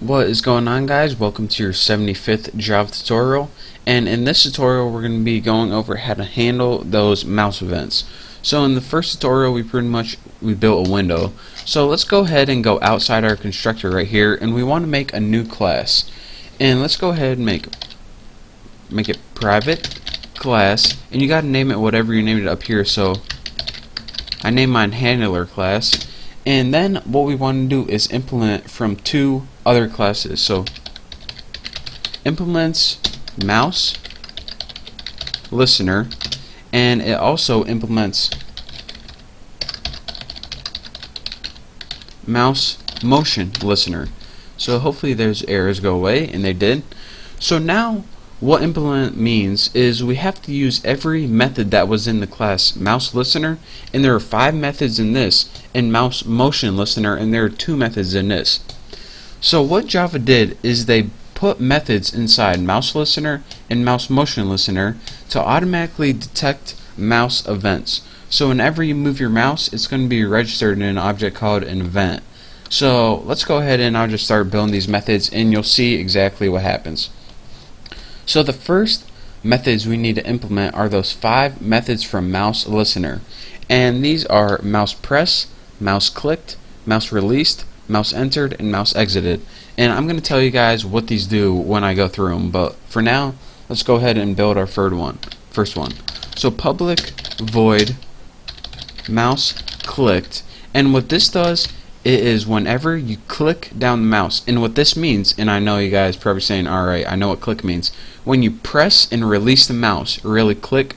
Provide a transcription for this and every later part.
What is going on, guys? Welcome to your 75th Java tutorial, and in this tutorial we're going to be going over how to handle those mouse events. So in the first tutorial we built a window. So let's go ahead and go outside our constructor right here, and we want to make a new class. And let's go ahead and make it private class, and you got to name it whatever you named it up here. So I named mine handler class. And then what we want to do is implement from two other classes. So implements mouse listener, and it also implements mouse motion listener. So hopefully those errors go away, and they did. So now what implement means is we have to use every method that was in the class mouse listener, and there are 5 methods in this, and mouse motion listener, and there are 2 methods in this. So what Java did is they put methods inside mouse listener and mouse motion listener to automatically detect mouse events. So whenever you move your mouse, it's going to be registered in an object called an event. So let's go ahead and I'll just start building these methods, and you'll see exactly what happens. So the first methods we need to implement are those 5 methods from mouse listener, and these are mouse press, mouse clicked, mouse released, mouse entered, and mouse exited. And I'm going to tell you guys what these do when I go through them, but for now let's go ahead and build our first one. So public void mouse clicked, and what this does, it is whenever you click down the mouse. And what this means, and I know you guys probably saying, alright, I know what click means. When you press and release the mouse really quick,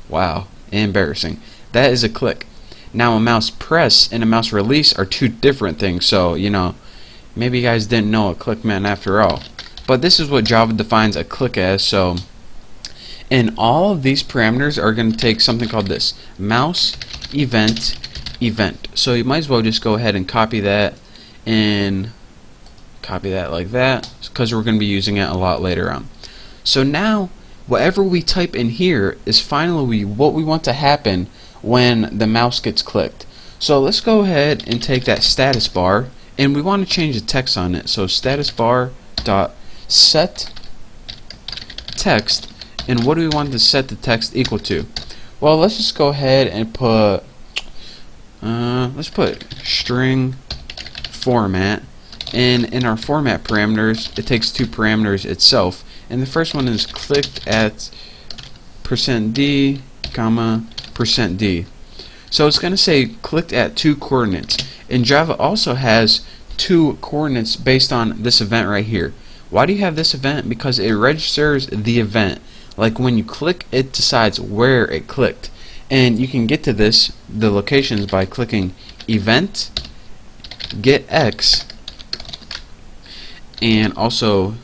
wow, embarrassing, that is a click. Now a mouse press and a mouse release are 2 different things, so maybe you guys didn't know what click meant after all. But this is what Java defines a click as. So and all of these parameters are going to take something called this mouse event. So you might as well just go ahead and copy that like that, because we're going to be using it a lot later on. So now whatever we type in here is finally what we want to happen when the mouse gets clicked. So let's go ahead and take that status bar, and we want to change the text on it. So status bar dot set text, and what do we want to set the text equal to? Well, let's just go ahead and put let's put string format, and in our format parameters it takes 2 parameters itself, and the first one is clicked at %d, %d. So it's going to say clicked at 2 coordinates, and Java also has 2 coordinates based on this event right here. Why do you have this event? Because it registers the event. Like when you click, it decides where it clicked. And you can get to the locations by clicking event get x, and also,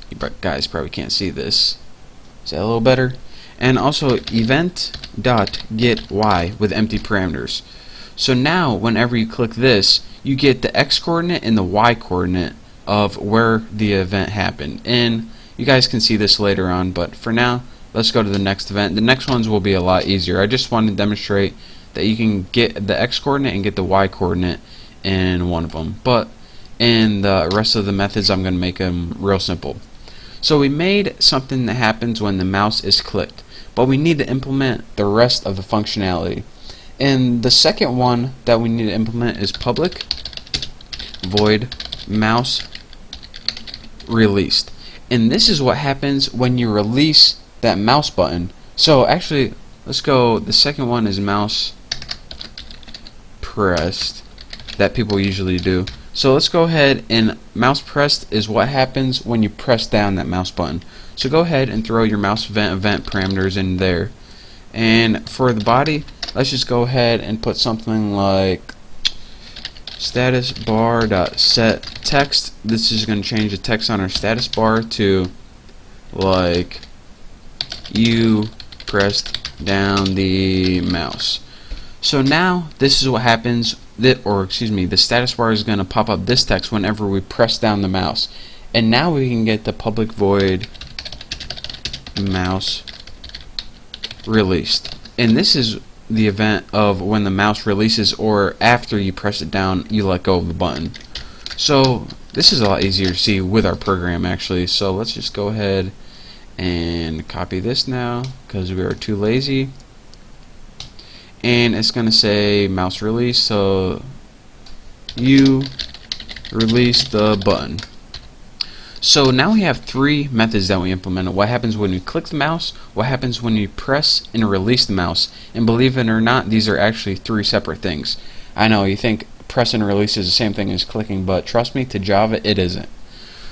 you guys probably can't see this. Is that a little better? And also event dot get y with empty parameters. So now whenever you click this, you get the x coordinate and the y coordinate of where the event happened. And you guys can see this later on, but for now let's go to the next event. The next ones will be a lot easier. I just wanted to demonstrate that you can get the x coordinate and get the y coordinate in one of them, but in the rest of the methods I'm going to make them real simple. So we made something that happens when the mouse is clicked, but we need to implement the rest of the functionality. And the second one that we need to implement is public void mouse released, and this is what happens when you release that mouse button. So actually, let's go, the second one is mouse pressed, that people usually do. So let's go ahead, and mouse pressed is what happens when you press down that mouse button. So go ahead and throw your mouse event parameters in there. And for the body, let's just go ahead and put something like status bar dot set text. This is going to change the text on our status bar to like you pressed down the mouse. So now this is what happens, the status bar is going to pop up this text whenever we press down the mouse. And now we can get the public void mouse released, and this is the event of when the mouse releases, or after you press it down you let go of the button. So this is a lot easier to see with our program actually. So let's just go ahead and copy this now because we are too lazy. And it's going to say mouse release, so you release the button. So now we have three methods that we implemented. What happens when you click the mouse, what happens when you press and release the mouse. And believe it or not, these are actually three separate things. I know you think press and release is the same thing as clicking, but trust me, to Java it isn't.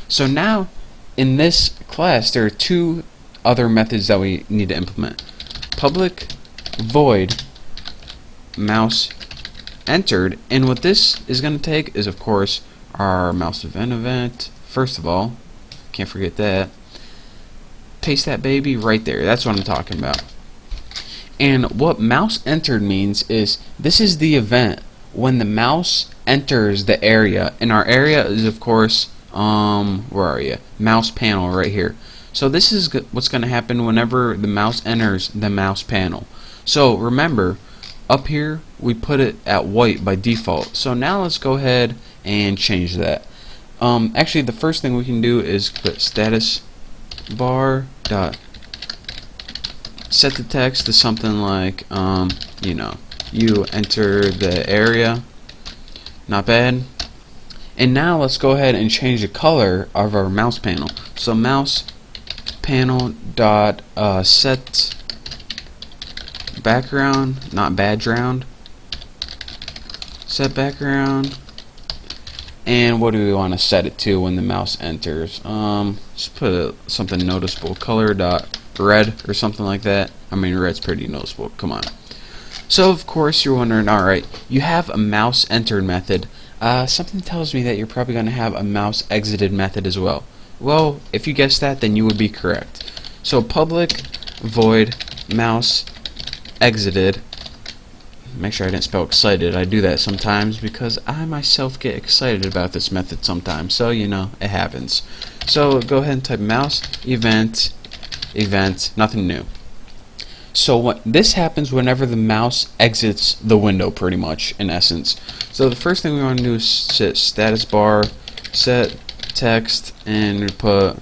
So now in this class there are two other methods that we need to implement. Public void mouse entered, and what this is going to take is of course our mouse event. First of all, can't forget that. Paste that baby right there. That's what I'm talking about. And what mouse entered means is this is the event when the mouse enters the area, and our area is of course where are you? Mouse panel right here. So this is what's going to happen whenever the mouse enters the mouse panel. So remember, up here we put it at white by default. So now let's go ahead and change that. Actually, the first thing we can do is put status bar dot set the text to something like you know, you enter the area. Not bad. And now let's go ahead and change the color of our mouse panel. So mouse panel dot set background, not background, set background. And what do we want to set it to when the mouse enters? Just put something noticeable, color dot red or something like that. I mean, red's pretty noticeable, come on. So of course you're wondering, alright, you have a mouse entered method. Something tells me that you're probably going to have a mouse exited method as well. Well, if you guessed that, then you would be correct. So public void mouse exited. Make sure I didn't spell excited. I do that sometimes because I myself get excited about this method sometimes. So you know, it happens. So go ahead and type mouse event, nothing new. So what this happens whenever the mouse exits the window, pretty much in essence. So the first thing we want to do is set status bar, set text, and we put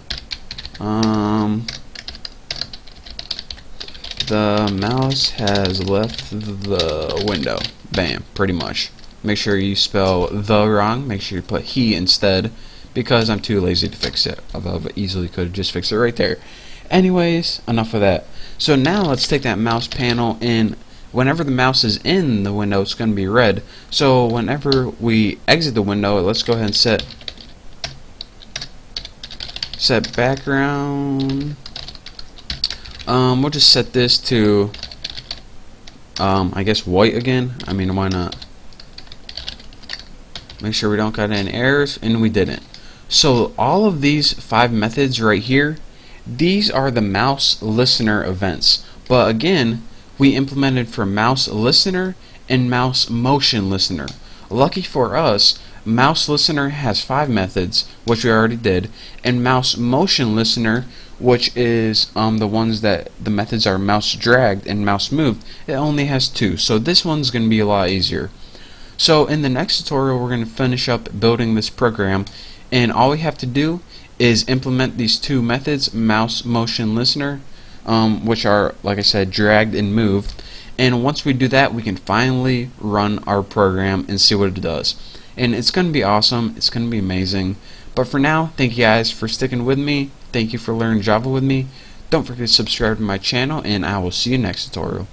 the mouse has left the window. Bam, pretty much. Make sure you spell the wrong. Make sure you put he instead, because I'm too lazy to fix it. Although I easily could have just fixed it right there. Anyways, enough of that. So now let's take that mouse panel, and whenever the mouse is in the window, it's going to be red. So whenever we exit the window, let's go ahead and set background. We'll just set this to I guess white again. I mean, why not? Make sure we don't got any errors, and we didn't. So all of these 5 methods right here, these are the mouse listener events. But again, we implemented for mouse listener and mouse motion listener. Lucky for us, mouse listener has 5 methods, which we already did, and mouse motion listener, which is the ones that the methods are mouse dragged and mouse moved, it only has 2. So this one's going to be a lot easier. So in the next tutorial, we're going to finish up building this program, and all we have to do is implement these 2 methods, mouse motion listener, which are, like I said, dragged and moved. And once we do that, we can finally run our program and see what it does. And it's going to be awesome. It's going to be amazing. But for now, thank you guys for sticking with me. Thank you for learning Java with me. Don't forget to subscribe to my channel, and I will see you next tutorial.